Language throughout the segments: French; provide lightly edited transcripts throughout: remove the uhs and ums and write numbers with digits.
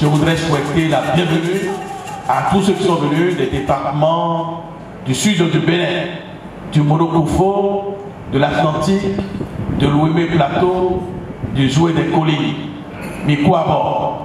je voudrais souhaiter la bienvenue à tous ceux qui sont venus des départements du sud du Bénin, du Monokofo, de l'Atlantique, de l'Ouémé Plateau, du Jouet des collines. Mikwabo.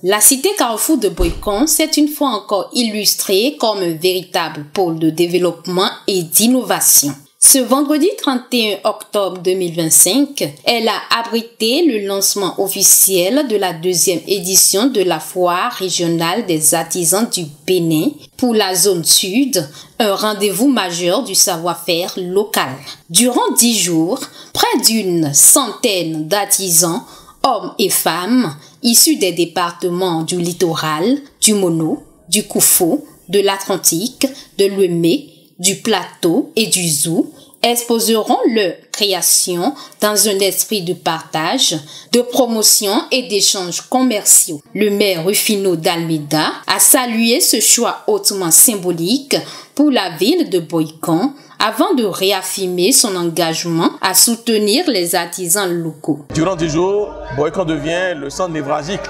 La cité Carrefour de Boycon s'est une fois encore illustrée comme un véritable pôle de développement et d'innovation. Ce vendredi 31 octobre 2025, elle a abrité le lancement officiel de la deuxième édition de la foire régionale des artisans du Bénin pour la zone sud, un rendez-vous majeur du savoir-faire local. Durant 10 jours, près d'une centaine d'artisans, hommes et femmes, issus des départements du littoral, du Mono, du Koufo, de l'Atlantique, de l'Ouémé, du Plateau et du Zou, exposeront leurs créations dans un esprit de partage, de promotion et d'échanges commerciaux. Le maire Rufino d'Almeida a salué ce choix hautement symbolique pour la ville de Boycon avant de réaffirmer son engagement à soutenir les artisans locaux. Durant 10 jours, Boycon devient le centre névralgique,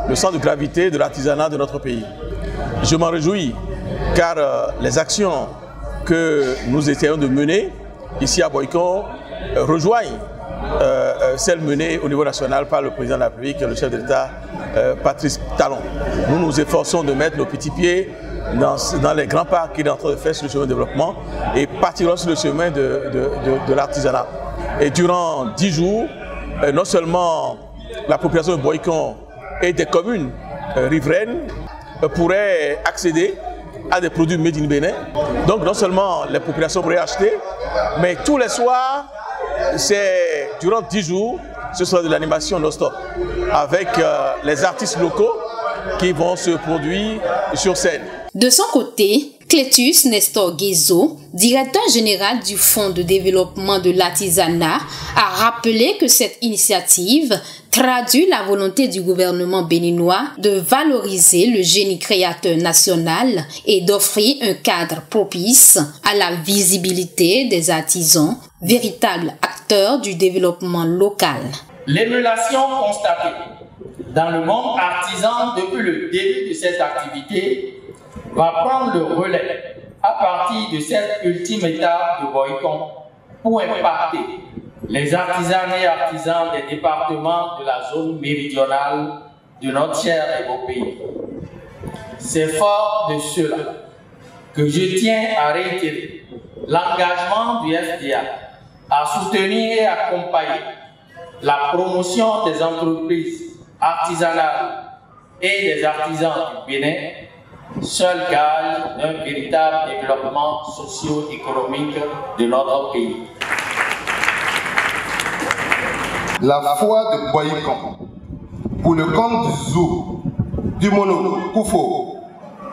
le centre de gravité de l'artisanat de notre pays. Je m'en réjouis car les actions que nous essayons de mener ici à Boycon rejoignent celles menées au niveau national par le président de la République et le chef de l'État Patrice Talon. Nous nous efforçons de mettre nos petits pieds dans les grands pas qu'il est en train de faire sur le chemin de développement et particulièrement sur le chemin de l'artisanat. Et durant 10 jours, non seulement la population de Boycon et des communes riveraines pourrait accéder à des produits made in Bénin. Donc non seulement les populations pourraient acheter, mais tous les soirs, durant 10 jours, ce sera de l'animation non-stop avec les artistes locaux qui vont se produire sur scène. De son côté, Clétus Nestor Guézo, directeur général du Fonds de développement de l'artisanat, a rappelé que cette initiative traduit la volonté du gouvernement béninois de valoriser le génie créateur national et d'offrir un cadre propice à la visibilité des artisans, véritables acteurs du développement local. L'émulation constatée dans le monde artisan depuis le début de cette activité va prendre le relais à partir de cette ultime étape de Boycon pour impacter les artisanes et artisans des départements de la zone méridionale de notre cher et beau pays. C'est fort de cela que je tiens à réitérer l'engagement du FDA à soutenir et accompagner la promotion des entreprises artisanales et des artisans du Bénin, seul gage d'un véritable développement socio-économique de notre pays. La foire de Boycon, pour le compte du Zou, du Mono, Koufo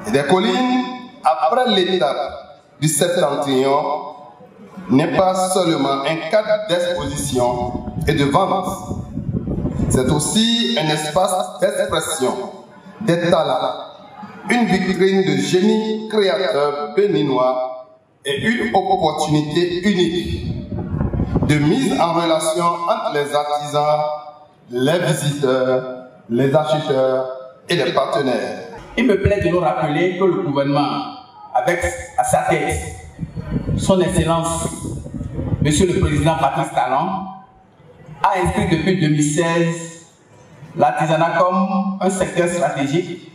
et des collines, après l'étape du septentrion, n'est pas seulement un cadre d'exposition et de vente. C'est aussi un espace d'expression des talents, une vitrine de génie créateur béninois et une opportunité unique de mise en relation entre les artisans, les visiteurs, les acheteurs et les partenaires. Il me plaît de nous rappeler que le gouvernement, avec à sa tête son Excellence, Monsieur le Président Patrice Talon, a inscrit depuis 2016 l'artisanat comme un secteur stratégique,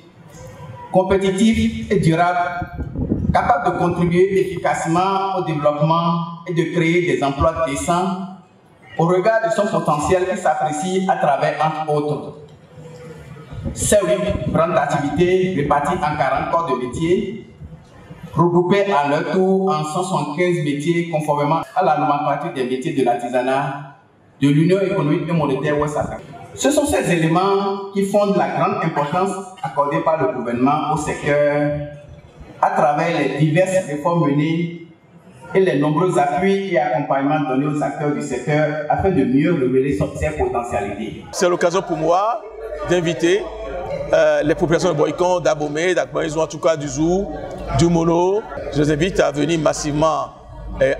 compétitif et durable, capable de contribuer efficacement au développement et de créer des emplois décents au regard de son potentiel qui s'apprécie à travers, entre autres, ces 8 grandes activités réparties en 40 corps de métiers, regroupés à leur tour en 175 métiers conformément à la nomenclature des métiers de l'artisanat de l'Union économique et monétaire Ouest Afrique. Ce sont ces éléments qui fondent la grande importance accordée par le gouvernement au secteur à travers les diverses réformes menées et les nombreux appuis et accompagnements donnés aux acteurs du secteur afin de mieux révéler ses potentialités. C'est l'occasion pour moi d'inviter les populations de Boycon, d'Abomey, d'Akbaïzou, en tout cas du Zou, du Mono. Je les invite à venir massivement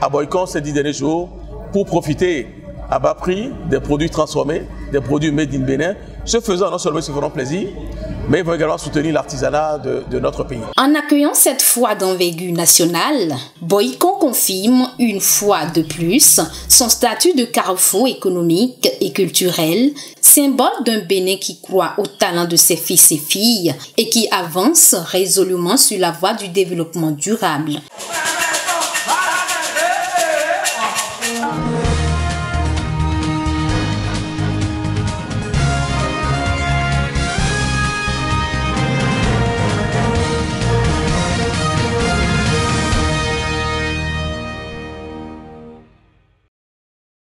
à Boycon ces 10 derniers jours pour profiter à bas prix des produits transformés, des produits made in Bénin. Ce faisant, non seulement ils se feront plaisir, mais ils vont également soutenir l'artisanat de notre pays. En accueillant cette foire d'envergure nationale, Boycon confirme une fois de plus son statut de carrefour économique et culturel, symbole d'un Bénin qui croit au talent de ses fils et filles et qui avance résolument sur la voie du développement durable.